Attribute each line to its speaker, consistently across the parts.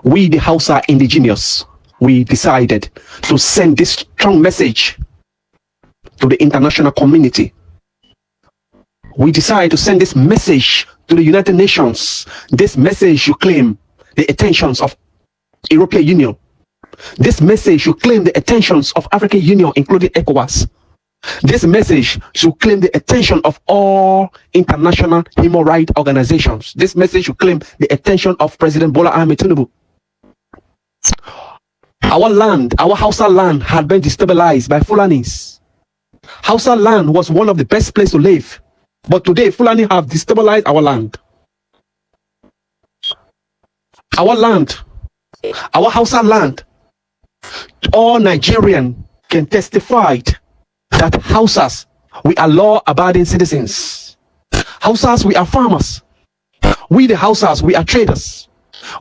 Speaker 1: we the Hausa indigenous, we decided to send this strong message to the international community. We decided to send this message to the United Nations. This message should claim the attentions of European Union. This message should claim the attentions of African Union, including ECOWAS. This message should claim the attention of all international human rights organizations. This message should claim the attention of President Bola Ahmed Tinubu. Our land, our Hausa land, had been destabilized by Fulanis. Hausa land was one of the best places to live, but today Fulani have destabilized our land. Our land, our Hausa land, all Nigerian can testify that Hausas, we are law-abiding citizens. Hausas, we are farmers. We the Hausas, we are traders.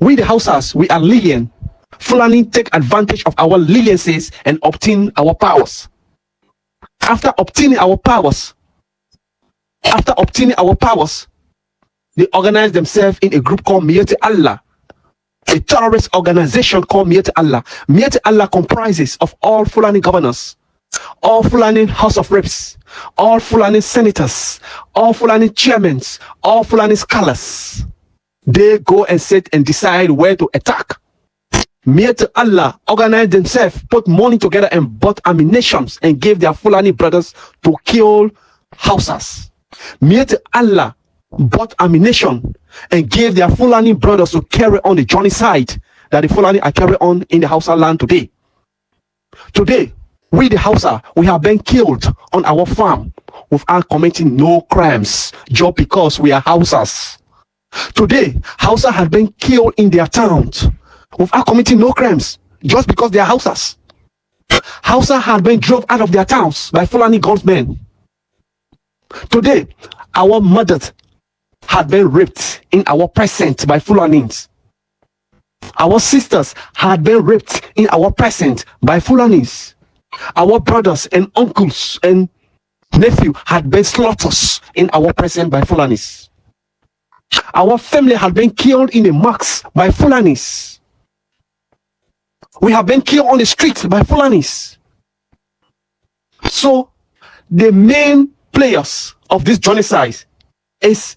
Speaker 1: We the Hausas, we are lenient. Fulani take advantage of our leniencies and obtain our powers. After obtaining our powers, they organize themselves in a group called Miyati Allah, a terrorist organization called Miyati Allah. Miyati Allah comprises of all Fulani governors, all Fulani House of Reps, all Fulani senators, all Fulani chairmen, all Fulani scholars. They go and sit and decide where to attack. Miyati Allah organized themselves, put money together and bought ammunition and gave their Fulani brothers to kill Hausas. Miyati Allah bought ammunition and gave their Fulani brothers to carry on the genocide that the Fulani are carrying on in the Hausa land today. Today, we the Hausa, we have been killed on our farm without committing no crimes just because we are Hausas. Today, Hausa have been killed in their towns without committing no crimes just because they are Hausas. Hausa had been drove out of their towns by Fulani gunmen. Today, our mothers had been raped in our presence by Fulanis. Our sisters had been raped in our presence by Fulanis. Our brothers and uncles and nephews had been slaughtered in our presence by Fulanis. Our family had been killed in the mosques by Fulanis. We have been killed on the streets by Fulanis. So the main players of this genocide is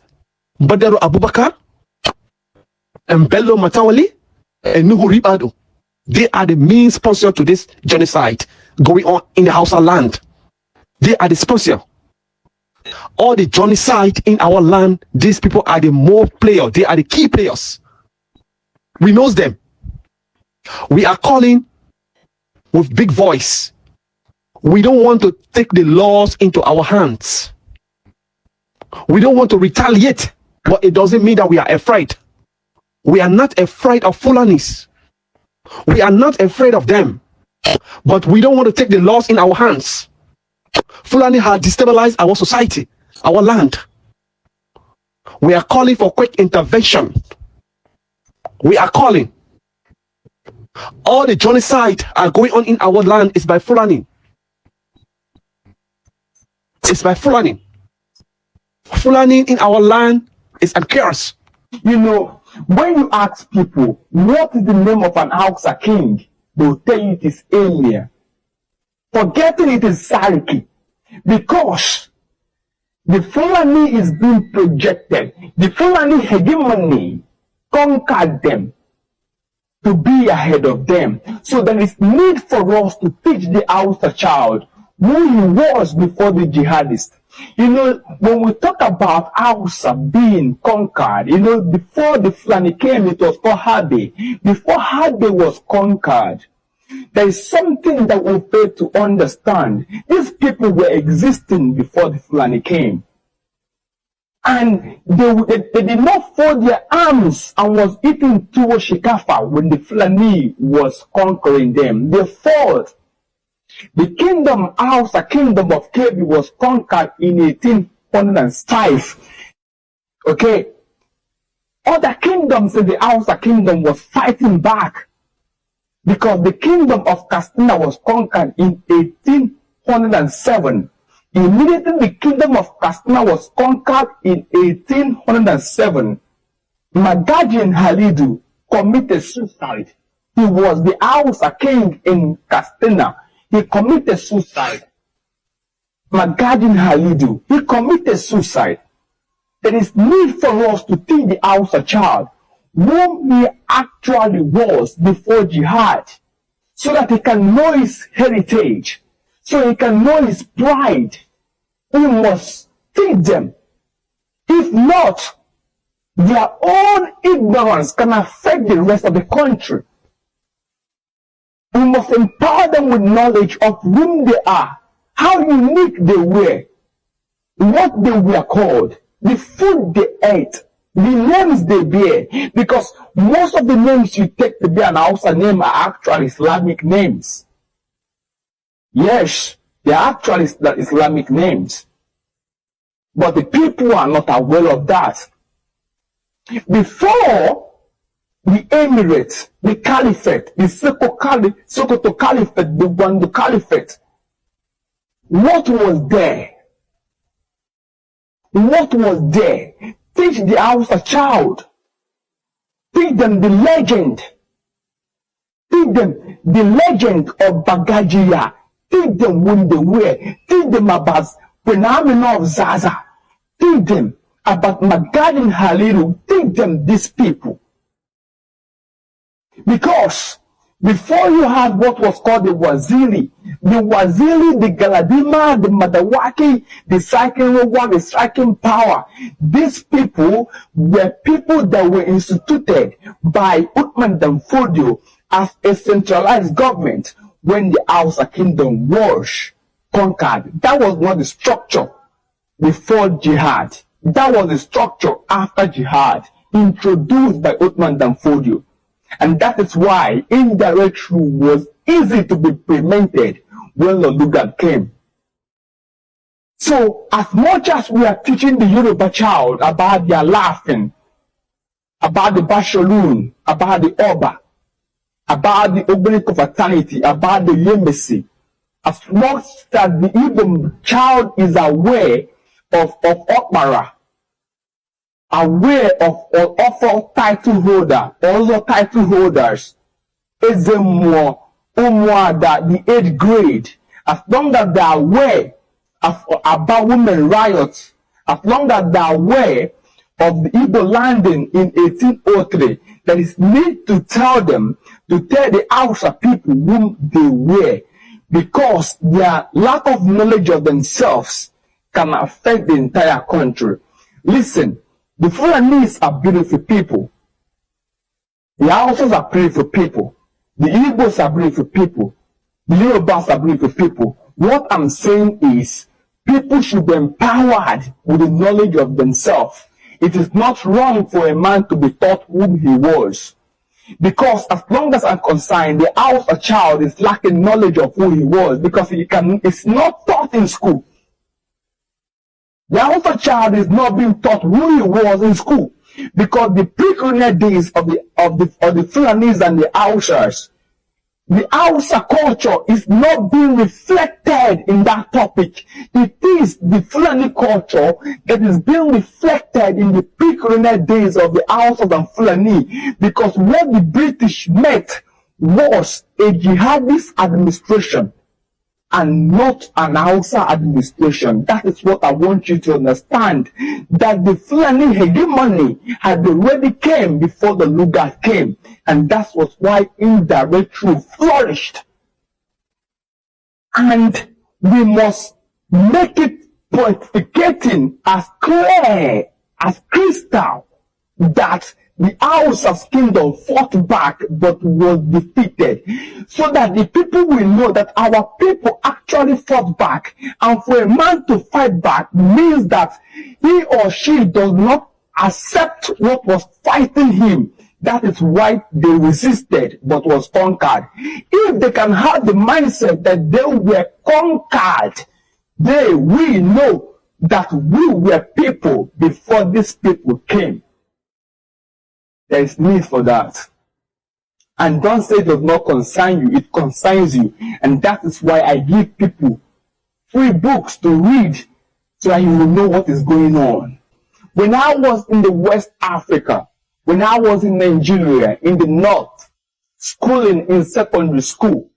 Speaker 1: Badaru Abubakar and Bello Matawali and Nuhu Ribado. They are the main sponsor to this genocide going on in the Hausa land. They are the sponsor. All the genocide in our land, these people are the more players. They are the key players. We know them. We are calling with big voice. We don't want to take the laws into our hands. We don't want to retaliate, but it doesn't mean that we are afraid. We are not afraid of Fulanis. We are not afraid of them, but we don't want to take the laws in our hands. Fulani has destabilized our society, our land. We are calling for quick intervention. We are calling. All the genocide are going on in our land is by Fulani. It's by Fulani. Fulani in our land is a curse.
Speaker 2: You know, when you ask people, what is the name of an Hausa king? They will tell you it is Emir. Forgetting it is Sariki. Because the Fulani is being projected. The Fulani hegemony conquered them to be ahead of them. So there is need for us to teach the Hausa child who he was before the jihadists. You know, when we talk about Hausa being conquered, you know, before the Fulani came, it was called Habe. Before Habe was conquered, there is something that we fail to understand. These people were existing before the Fulani came. And they did not fold their arms and was eating tuwo shikafa when the Fulani was conquering them. They fought. The kingdom Hausa, kingdom of Kebi, was conquered in 1805. Okay. Other kingdoms in the Hausa kingdom was fighting back because the kingdom of Katsina was conquered in 1807. Immediately the kingdom of Katsina was conquered in 1807. Magaji and Halidu committed suicide. He was the Hausa king in Castilla. He committed suicide. Magadin Halidu, he committed suicide. There is need for us to teach the Hausa child whom he actually was before jihad, so that he can know his heritage, so he can know his pride. We must teach them. If not, their own ignorance can affect the rest of the country. We must empower them with knowledge of whom they are, how unique they were, what they were called, the food they ate, the names they bear. Because most of the names you take to be an Hausa name are actually Islamic names. Yes, they are actually Islamic names. But the people are not aware of that. Before the Emirates, the Caliphate, the Sokoto Caliphate, the Bandu Caliphate, what was there? What was there? Teach the Hausa child. Teach them the legend. Teach them the legend of Bagajiya. Teach them when they were. Teach them about phenomenon of Zaza. Teach them about Magadin Halilu. Teach them these people. Because before you had what was called the Waziri, the Galadima, the Madawaki, the striking Rowa, the striking power, these people were people that were instituted by Uthman Danfodio as a centralized government when the Hausa kingdom was conquered. That was not the structure before jihad. That was the structure after jihad, introduced by Uthman Danfodio. And that is why indirect rule was easy to be implemented when Lugard came. So as much as we are teaching the Yoruba child about their laughing, about the Bashaloon, about the Oba, about the opening of eternity, about the Yemesi, as much as the Igbo child is aware of Okmara, aware of all title holder, also title holders, Ezemo, Umuada, the 8th grade, as long as they are aware about women riots, as long as they are aware of the Igbo landing in 1803, there is need to tell them, to tell the Hausa people whom they were, because their lack of knowledge of themselves can affect the entire country. Listen, the Fulanis are beautiful people. The Hausas are beautiful people. The Igbos are beautiful people. The Yorubas are beautiful people. What I'm saying is, people should be empowered with the knowledge of themselves. It is not wrong for a man to be taught who he was. Because as long as I'm concerned, the Hausa child is lacking knowledge of who he was, because it's not taught in school. The Hausa child is not being taught who he was in school, because the pre-colonial days of the Fulanis and the Hausas, the Hausa culture is not being reflected in that topic. It is the Fulani culture that is being reflected in the pre-colonial days of the Hausas and Fulani, because what the British met was a jihadist administration and not an Hausa administration. That is what I want you to understand, that the Fulani hegemony had already came before the Lugard came, and that was why indirect rule flourished. And we must make it pontificating as clear as crystal that the Hausa's kingdom fought back but was defeated, so that the people will know that our people actually fought back. And for a man to fight back means that he or she does not accept what was fighting him. That is why they resisted but was conquered. If they can have the mindset that they were conquered, they will know that we were people before these people came. There is need for that. And don't say it does not concern you, it concerns you. And that is why I give people free books to read, so that you will know what is going on. When I was in the West Africa, when I was in Nigeria, in the north, schooling in secondary school.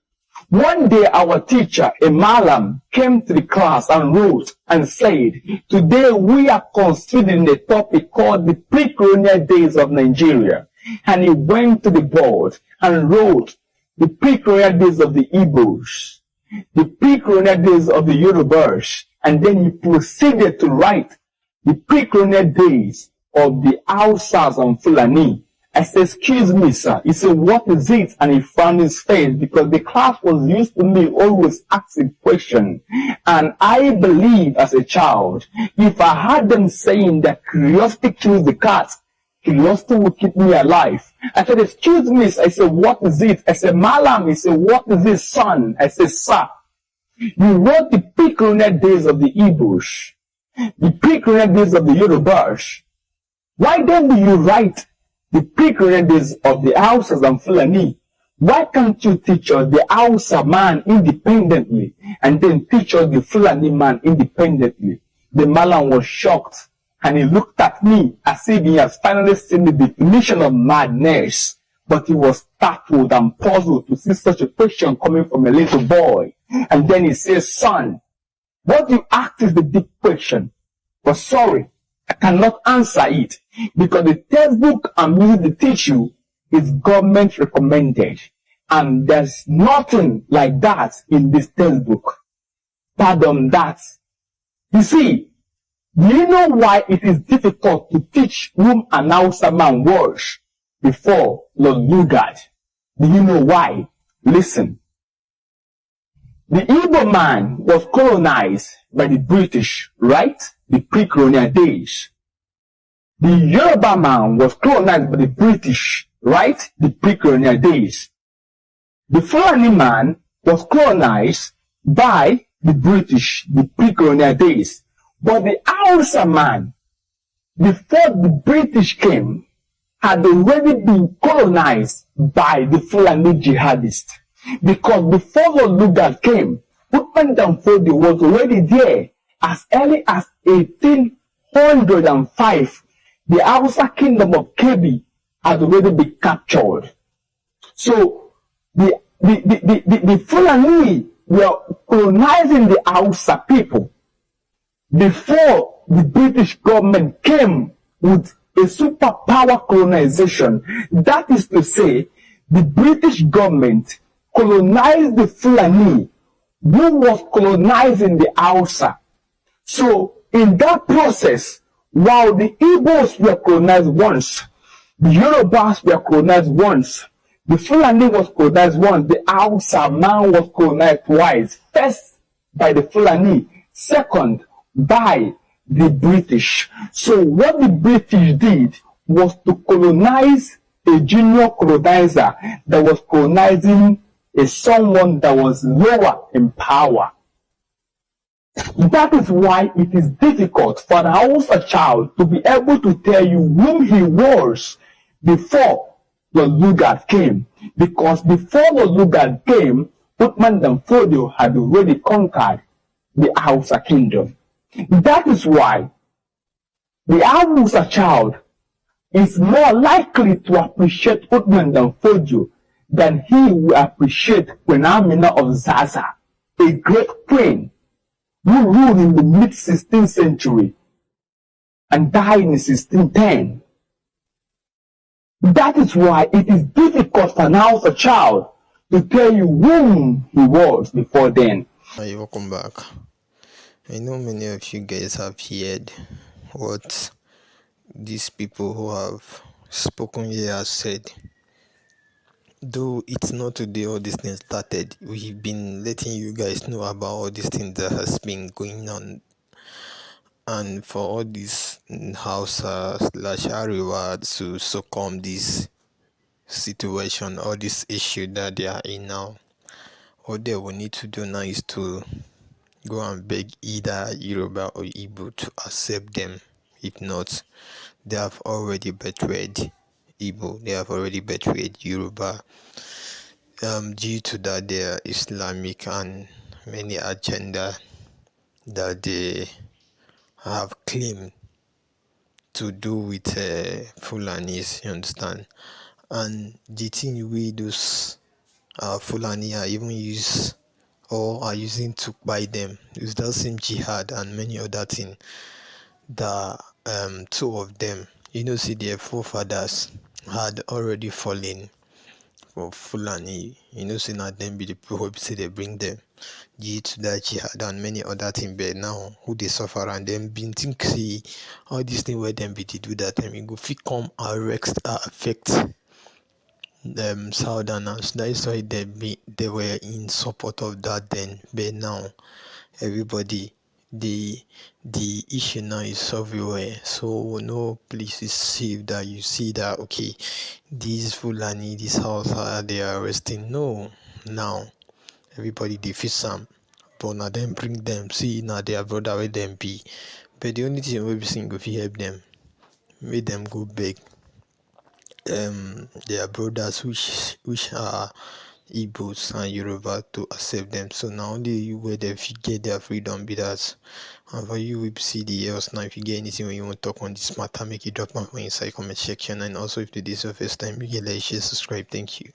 Speaker 2: One day our teacher, a Malam, came to the class and wrote and said, today we are considering a topic called the pre-colonial days of Nigeria. And he went to the board and wrote the pre-colonial days of the Igbos, the pre-colonial days of the Yorubas, and then he proceeded to write the pre-colonial days of the Hausas and Fulani. I said, excuse me, sir. He said, what is it? And he found his face because the class was used to me always asking questions. And I believe as a child, if I had them saying that curiosity kills the cat, curiosity will keep me alive. I said, excuse me. I said, what is it? I said, Malam. He said, what is this, son? I said, sir, you wrote the pre-colonial days of the Igbos, the pre-colonial days of the Yorubas. Why then do you write the pre-colonial days of the Hausas and Fulani? Why can't you teach us the Hausa man independently and then teach us the Fulani man independently? The Malam was shocked and he looked at me as if he has finally seen the definition of madness. But he was startled and puzzled to see such a question coming from a little boy. And then he says, son, what you asked is the deep question. But sorry, I cannot answer it because the textbook I'm using to teach you is government recommended. And there's nothing like that in this textbook. Pardon that. You see, do you know why it is difficult to teach whom an Hausa man was before Lord Lugard? Do you know why? Listen. The Igbo man was colonized by the British, right? The pre-colonial days. The Yoruba man was colonized by the British, right? The pre-colonial days. The Fulani man was colonized by the British, the pre-colonial days. But the Hausa man, before the British came, had already been colonized by the Fulani jihadists. Because before Lord Lugard came, Uthman Danfodio was already there. As early as 1805, the Hausa kingdom of Kebbi had already been captured. So the Fulani were colonizing the Hausa people before the British government came with a superpower colonization. That is to say, the British government colonized the Fulani, who was colonizing the Hausa. So, in that process, while the Igbos were colonized once, the Yorubas were colonized once, the Fulani was colonized once, the Hausa man was colonized twice. First, by the Fulani. Second, by the British. So, what the British did was to colonize a junior colonizer that was colonizing someone that was lower in power. That is why it is difficult for the Hausa child to be able to tell you whom he was before Lord Lugard came. Because before Lord Lugard came, Uthman Danfodio had already conquered the Hausa kingdom. That is why the Hausa child is more likely to appreciate Uthman Danfodio than he will appreciate Queen Amina of Zaza, a great queen who ruled in the mid-16th century and died in 1610. That is why it is difficult for now for a child to tell you whom he was before then.
Speaker 3: Hi, welcome back. I know many of you guys have heard what these people who have spoken here have said. Though it's not today all these things started, we've been letting you guys know about all these things that has been going on. And for all these Hausa/Arewa to succumb this situation or this issue that they are in now, all they will need to do now is to go and beg either Yoruba or Igbo to accept them. If not, they have already betrayed Igbo, they have already betrayed Yoruba, due to that their Islamic and many agenda that they have claimed to do with Fulanis, you understand? And the thing we those Fulani are even use or are using to buy them is that same jihad and many other things that two of them, see their forefathers had already fallen for Fulani, say not them be the people who say they bring them due to that jihad and many other things, but now who they suffer and them been think see all these things where them be to do that time, it go fit come affect Southerners. That is why they were in support of that then, but now everybody the issue now is everywhere, so no place is safe that you see that okay, these Fulani, this Hausa, they are arresting. No, now everybody dey face am, but na dem bring them, see na their brother wey dem be, but the only thing wey be say go fit help them, make them go beg their brothers which are Igbos and Yoruba to accept them. So now only where they fit get their freedom be that. And for you, we see the else now. If you get anything when you want to talk on this matter, make it drop my inside comment section. And also, if this is your first time, you can like, share, subscribe. Thank you.